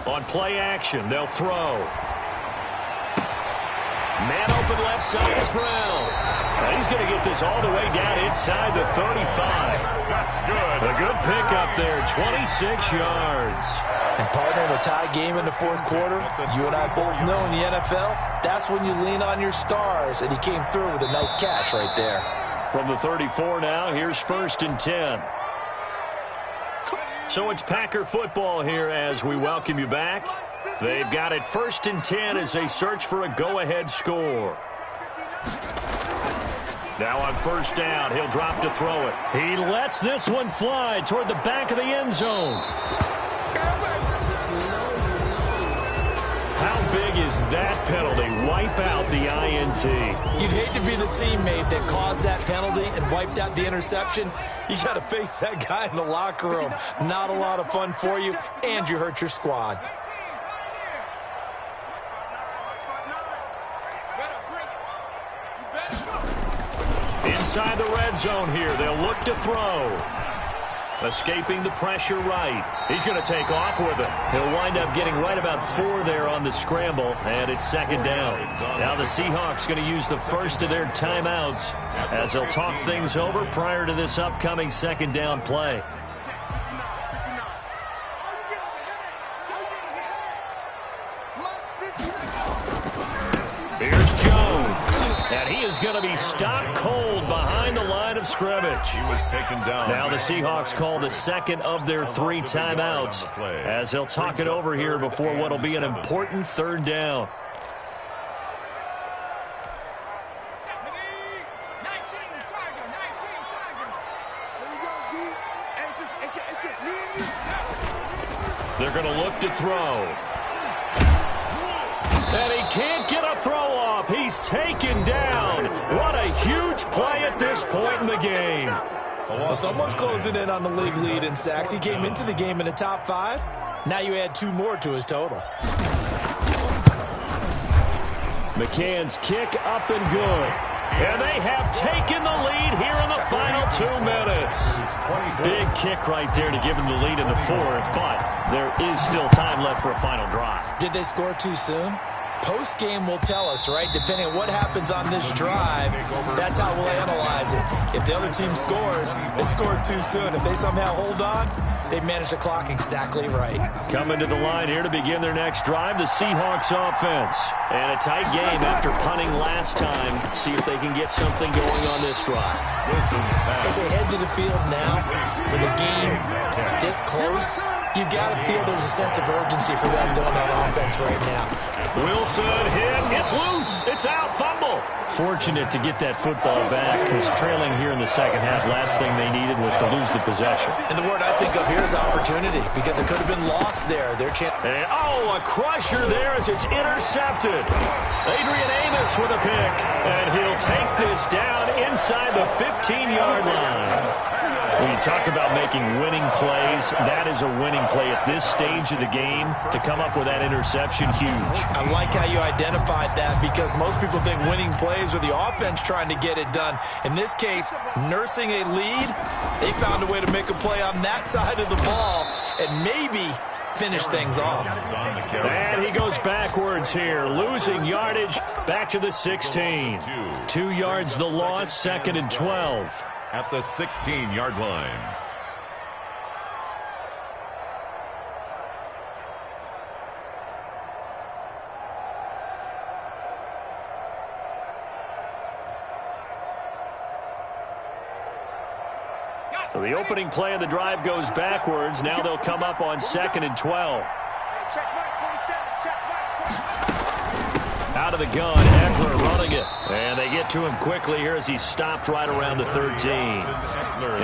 Speaker 3: On play action, they'll throw. Man open left side is Brown. And he's going to get this all the way down inside the 35.
Speaker 4: That's good.
Speaker 3: A good pickup there, 26 yards.
Speaker 6: And partner, in a tie game in the 4th quarter, you and I both know in the NFL, that's when you lean on your stars, and he came through with a nice catch right there.
Speaker 3: From the 34 now, here's 1st and 10. So it's Packer football here as we welcome you back. They've got it 1st and 10 as they search for a go-ahead score. Now on first down, he'll drop to throw it. He lets this one fly toward the back of the end zone. How big is that penalty? Wipe out the INT.
Speaker 6: You'd hate to be the teammate that caused that penalty and wiped out the interception. You got to face that guy in the locker room. Not a lot of fun for you, and you hurt your squad.
Speaker 3: Inside the red zone here, they'll look to throw. Escaping the pressure right. He's going to take off with it. He'll wind up getting right about 4 there on the scramble, and it's second down. Now the Seahawks going to use the first of their timeouts as they'll talk things over prior to this upcoming second down play. Here's Jones. And he is going to be stopped cold behind the line of scrimmage.
Speaker 4: He was taken down.
Speaker 3: Now the Seahawks call the second of their 3 timeouts as they'll talk it over here before what will be an important third down. They're going to look to throw. And he can't get a throw off. He's taken down. What a huge play at this point in the game.
Speaker 6: Well, someone's closing in on the league lead in sacks. He came into the game in the top 5. Now you add 2 more to his total.
Speaker 3: McCann's kick up and good. And they have taken the lead here in the final 2 minutes. Big kick right there to give them the lead in the 4th, but there is still time left for a final drive.
Speaker 6: Did they score too soon? Post-game will tell us, right? Depending on what happens on this drive, that's how we'll analyze it. If the other team scores, they scored too soon. If they somehow hold on, they managed the clock exactly right.
Speaker 3: Coming to the line here to begin their next drive, the Seahawks offense. And a tight game after punting last time. See if they can get something going on this drive.
Speaker 6: As they head to the field now, for the game this close, you got to feel there's a sense of urgency for them going on offense right now.
Speaker 3: Wilson hit. It's loose. It's out. Fumble. Fortunate to get that football back because trailing here in the second half, last thing they needed was to lose the possession.
Speaker 6: And the word I think of here is opportunity because it could have been lost there. Their chance.
Speaker 3: And, a crusher there as it's intercepted. Adrian Amos with a pick. And he'll take this down inside the 15-yard line. When you talk about making winning plays, that is a winning play at this stage of the game. To come up with that interception, huge.
Speaker 6: I like how you identified that because most people think winning plays are the offense trying to get it done. In this case, nursing a lead, they found a way to make a play on that side of the ball and maybe finish things off.
Speaker 3: And he goes backwards here, losing yardage back to the 16. 2 yards the loss, 2nd and 12.
Speaker 4: At the 16-yard line.
Speaker 3: So the opening play of the drive goes backwards. Now they'll come up on 2nd and 12. Out of the gun, Eckler running it. And they get to him quickly here as he's stopped right around the 13.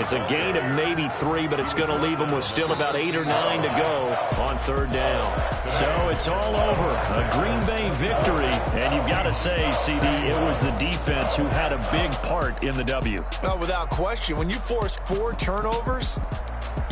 Speaker 3: It's a gain of maybe 3, but it's going to leave him with still about 8 or 9 to go on 3rd down. So it's all over. A Green Bay victory. And you've got to say, CD, it was the defense who had a big part in the W.
Speaker 6: Oh, without question. When you force 4 turnovers,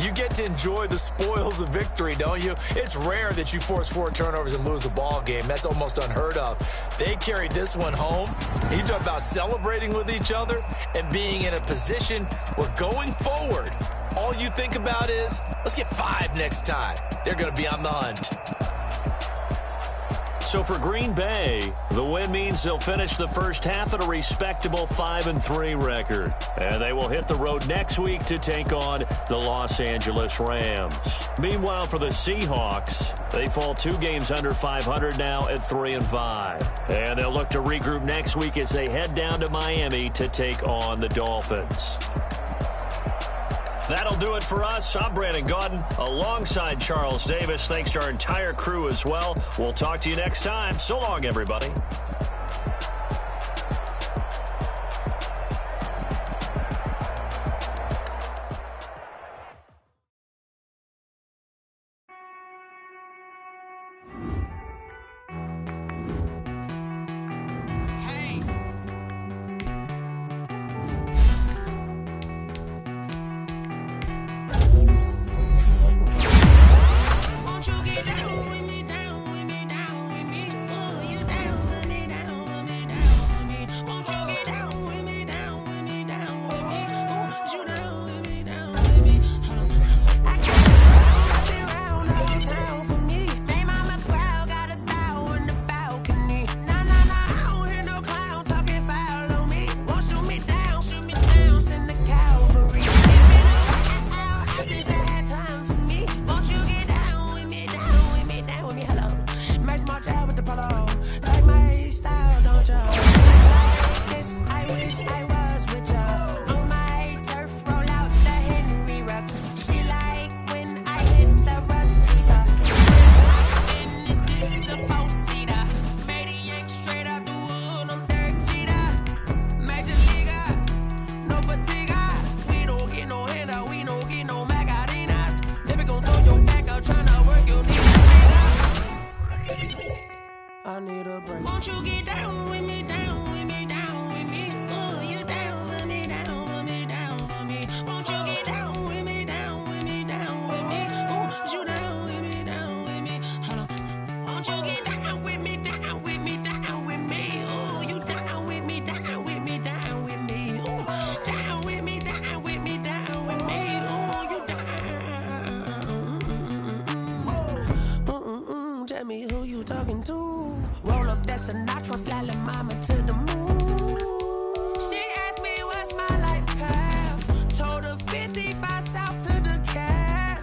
Speaker 6: you get to enjoy the spoils of victory, don't you? It's rare that you force 4 turnovers and lose a ball game. That's almost unheard of. They carried this one home. You talk about celebrating with each other and being in a position where going forward, all you think about is, let's get 5 next time. They're going to be on the hunt.
Speaker 3: So for Green Bay, the win means they'll finish the first half at a respectable 5-3 record. And they will hit the road next week to take on the Los Angeles Rams. Meanwhile, for the Seahawks, they fall 2 games under 500 now at 3-5. And they'll look to regroup next week as they head down to Miami to take on the Dolphins. That'll do it for us. I'm Brandon Gaudin alongside Charles Davis. Thanks to our entire crew as well. We'll talk to you next time. So long, everybody.
Speaker 1: me who you talking to. Roll up that Sinatra, fly la mama to the moon. She asked me what's my life path. Told her 55 south to the cat.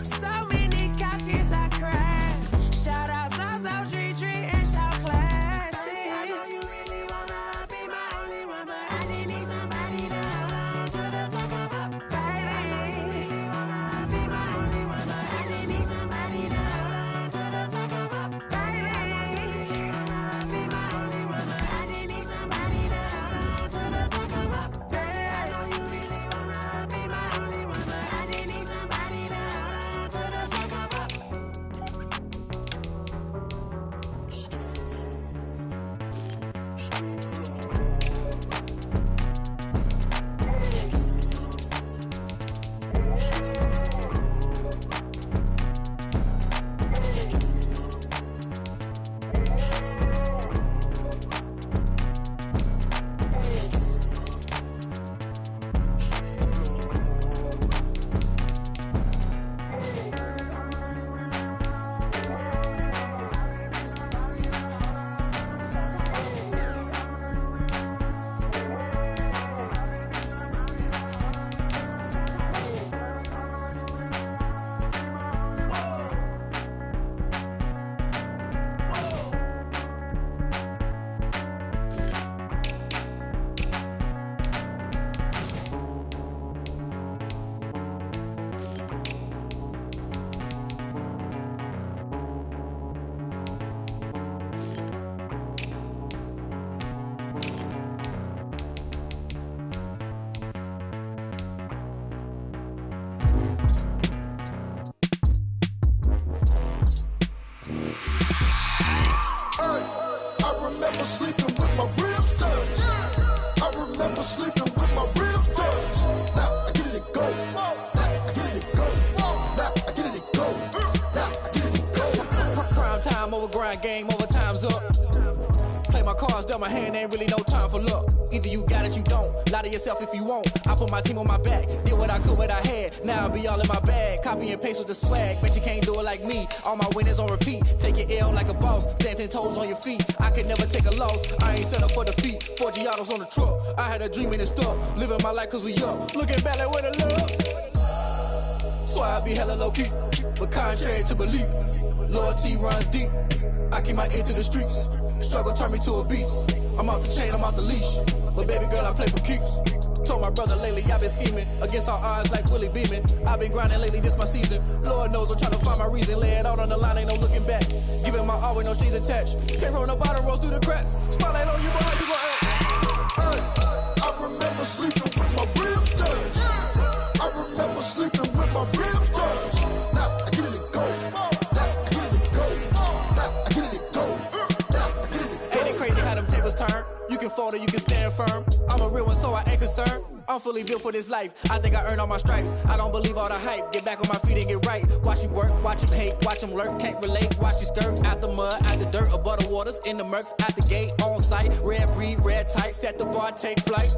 Speaker 1: So many couches I cried. Shout out Zazo, Tree Tree, and shout classic. I know you really wanna be my only one, but I didn't need somebody to hold on to the second up. Baby, I know you really wanna be my only one, but I didn't need somebody to hold on to the second up. Baby, I know you really wanna be my only one, but I didn't need somebody to hold on to the second up. Baby, I know you really wanna be my only one, but I didn't need somebody to hold on to the second up.
Speaker 8: I remember sleeping with my ribs touched. I remember sleeping with my ribs touched. Now I get it and go. Now I get it and go. Now I get it and go. Now I get it and go.
Speaker 9: Prime time over grind game, over time's up. Play my cards, dealt my hand, ain't really no time for luck. Either you got it, you don't. Lie to yourself if you won't. I put my team on my back, did what I could, what I had. Now I'll be all in my bag. Copy and paste with the swag, bet you can't do it like me. All my winners on repeat. Take your L like a boss, stand 10 toes on your feet. I can never take a loss, I ain't set up for defeat. 4 Giottos on the truck, I had a dream and it's stuck. Living my life cause we up, looking back like where the love. So I be hella low key, but contrary to belief, loyalty runs deep. I keep my ear to the streets. Struggle turned me to a beast. I'm out the chain, I'm out the leash. But baby girl, I play for keeps. Told my brother lately, I've been scheming against all odds like Willie Beeman. I've been grinding lately, this my season. Lord knows I'm trying to find my reason. Lay it out on the line, ain't no looking back. Giving my all with no strings attached. Came from the bottom, rose through the cracks. Spotlight on you, but how you gon' act?
Speaker 8: I remember sleeping with my ribs touched. I remember sleeping with my ribs touched. Now I get it and go. Now I get it and go. Now I get it and go. Now I get it and go.
Speaker 9: Ain't it crazy how them tables turn? You can fold or you can stand firm. I'm a real one, so I ain't concerned. I'm fully built for this life. I think I earned all my stripes. I don't believe all the hype. Get back on my feet and get right. Watch you work, watch him hate, watch him lurk. Can't relate, watch you skirt. Out the mud, out the dirt, above the waters, in the murks, out the gate, on site. Red breed, red tight, set the bar, take flight.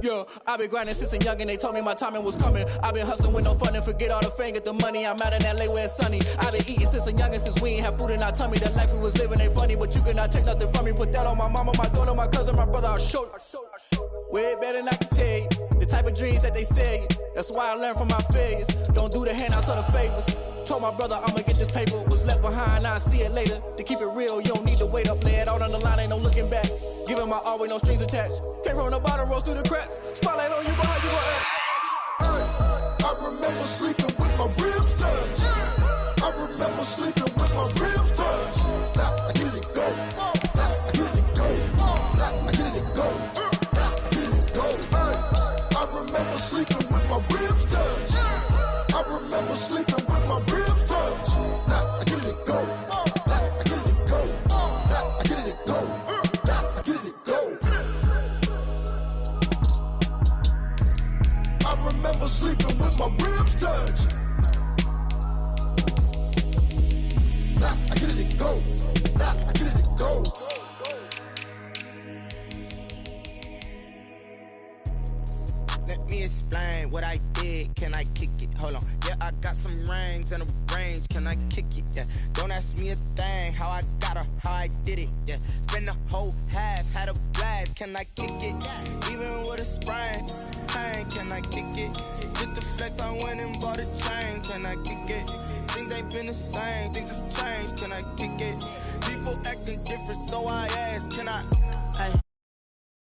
Speaker 9: Yeah, I've been grinding since a young and they told me my timing was coming. I've been hustling with no fun and forget all the fame, get the money. I'm out in LA where it's sunny. I've been eating since a young and since we ain't have food in our tummy. The life we was living ain't funny, but you cannot take nothing from me. Put that on my mama, my daughter, my cousin, my brother, I'll show you. Way better than I can tell you. The type of dreams that they sell you. That's why I learned from my failures. Don't do the handouts or the favors. Told my brother I'ma get this paper. Was left behind, I'll see it later. To keep it real, you don't need to wait up. Lay it out on the line, ain't no looking back. Giving my all with no strings attached. Came from the bottom, rose through the cracks. Spotlight on you, but how you gon' act?
Speaker 8: I remember sleeping with my ribs touched. I remember sleeping with my ribs touched. Now I get it and go. Now I get it and go. Now I get it and go. Now I get it and go. I remember sleeping with my ribs touched. I remember sleeping with my ribs touched. Now I get it and go. Now I get it and go. Now I get it and go. Now I get it and go. I remember sleeping with my ribs touched. Now I get it and go. Now I get it and go.
Speaker 10: Let me explain. explain what I did. Can I kick it? Hold on. Yeah, I got some rings and a range. Can I kick it? Yeah. Don't ask me a thing. How I got her, how I did it. Yeah. Spend the whole half, had a blast. Can I kick it? Even with a sprain. Hey, can I kick it? Just the flex, I went and bought a chain. Can I kick it? Things ain't been the same. Things have changed. Can I kick it? People acting different, so I ask, can I